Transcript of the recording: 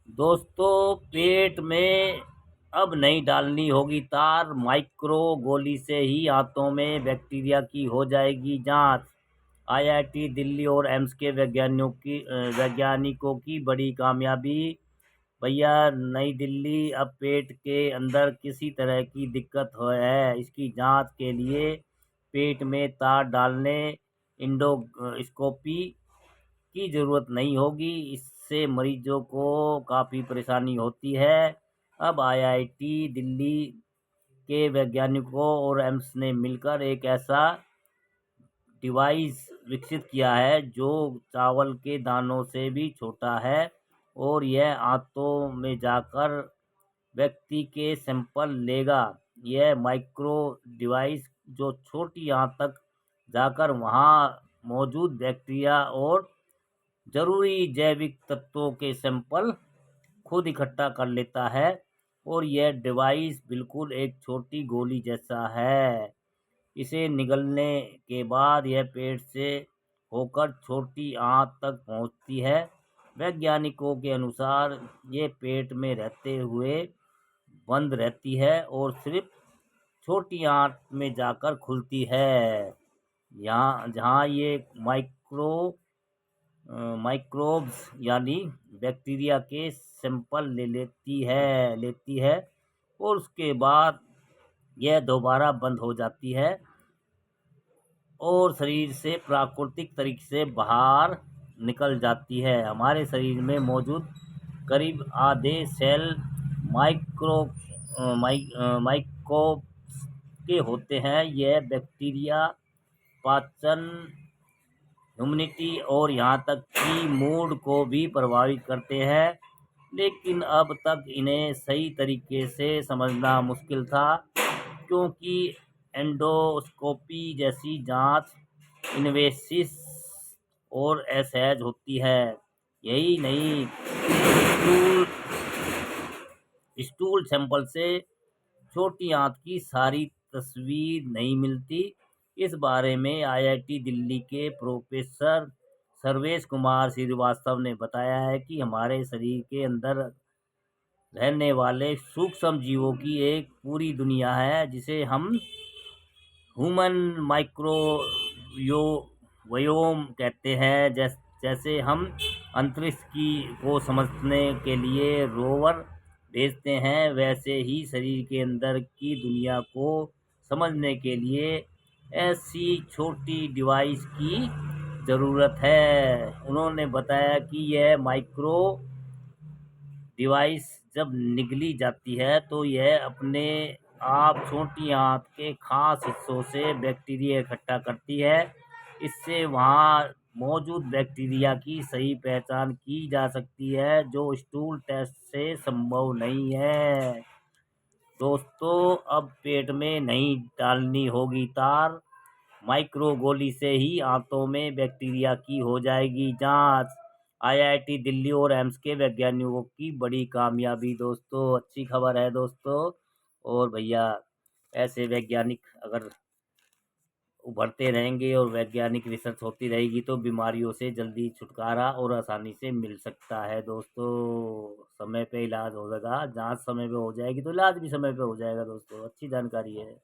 दोस्तों, पेट में अब नहीं डालनी होगी तार, माइक्रो गोली से ही आंतों में बैक्टीरिया की हो जाएगी जांच। आईआईटी दिल्ली और एम्स के वैज्ञानिकों की बड़ी कामयाबी। भैया, नई दिल्ली अब पेट के अंदर किसी तरह की दिक्कत है, इसकी जांच के लिए पेट में तार डालने, इंडोस्कोपी की ज़रूरत नहीं होगी। इससे मरीजों को काफ़ी परेशानी होती है। अब आईआईटी दिल्ली के वैज्ञानिकों और एम्स ने मिलकर एक ऐसा डिवाइस विकसित किया है जो चावल के दानों से भी छोटा है, और यह आंतों में जाकर व्यक्ति के सैंपल लेगा। यह माइक्रो डिवाइस जो छोटी आंत तक जाकर वहां मौजूद बैक्टीरिया और जरूरी जैविक तत्वों के सैंपल खुद इकट्ठा कर लेता है, और यह डिवाइस बिल्कुल एक छोटी गोली जैसा है। इसे निगलने के बाद यह पेट से होकर छोटी आंत तक पहुंचती है। वैज्ञानिकों के अनुसार ये पेट में रहते हुए बंद रहती है और सिर्फ छोटी आंत में जाकर खुलती है। यहाँ जहाँ ये माइक्रोब्स यानी बैक्टीरिया के सैंपल लेती है और उसके बाद यह दोबारा बंद हो जाती है और शरीर से प्राकृतिक तरीके से बाहर निकल जाती है। हमारे शरीर में मौजूद करीब आधे सेल माइक्रोब्स के होते हैं। यह बैक्टीरिया पाचन, ह्यूमिडिटी और यहाँ तक कि मूड को भी प्रभावित करते हैं, लेकिन अब तक इन्हें सही तरीके से समझना मुश्किल था, क्योंकि एंडोस्कोपी जैसी जांच इन्वेसिव और असहज होती है। यही नहीं, स्टूल स्टूल सैंपल से छोटी आंत की सारी तस्वीर नहीं मिलती। इस बारे में आईआईटी दिल्ली के प्रोफेसर सर्वेश कुमार श्रीवास्तव ने बताया है कि हमारे शरीर के अंदर रहने वाले सूक्ष्म जीवों की एक पूरी दुनिया है, जिसे हम ह्यूमन माइक्रोवयोम कहते हैं। जैसे हम अंतरिक्ष को समझने के लिए रोवर भेजते हैं, वैसे ही शरीर के अंदर की दुनिया को समझने के लिए ऐसी छोटी डिवाइस की ज़रूरत है। उन्होंने बताया कि यह माइक्रो डिवाइस जब निगली जाती है तो यह अपने आप छोटी आंत के खास हिस्सों से बैक्टीरिया इकट्ठा करती है। इससे वहां मौजूद बैक्टीरिया की सही पहचान की जा सकती है, जो स्टूल टेस्ट से संभव नहीं है। दोस्तों, अब पेट में नहीं डालनी होगी तार, माइक्रो गोली से ही आंतों में बैक्टीरिया की हो जाएगी जांच। आईआईटी दिल्ली और एम्स के वैज्ञानिकों की बड़ी कामयाबी दोस्तों, अच्छी खबर है दोस्तों। और भैया, ऐसे वैज्ञानिक अगर उभरते रहेंगे और वैज्ञानिक रिसर्च होती रहेगी तो बीमारियों से जल्दी छुटकारा और आसानी से मिल सकता है दोस्तों। समय पे इलाज हो जाएगा, जांच समय पे हो जाएगी तो इलाज भी समय पे हो जाएगा दोस्तों। अच्छी जानकारी है।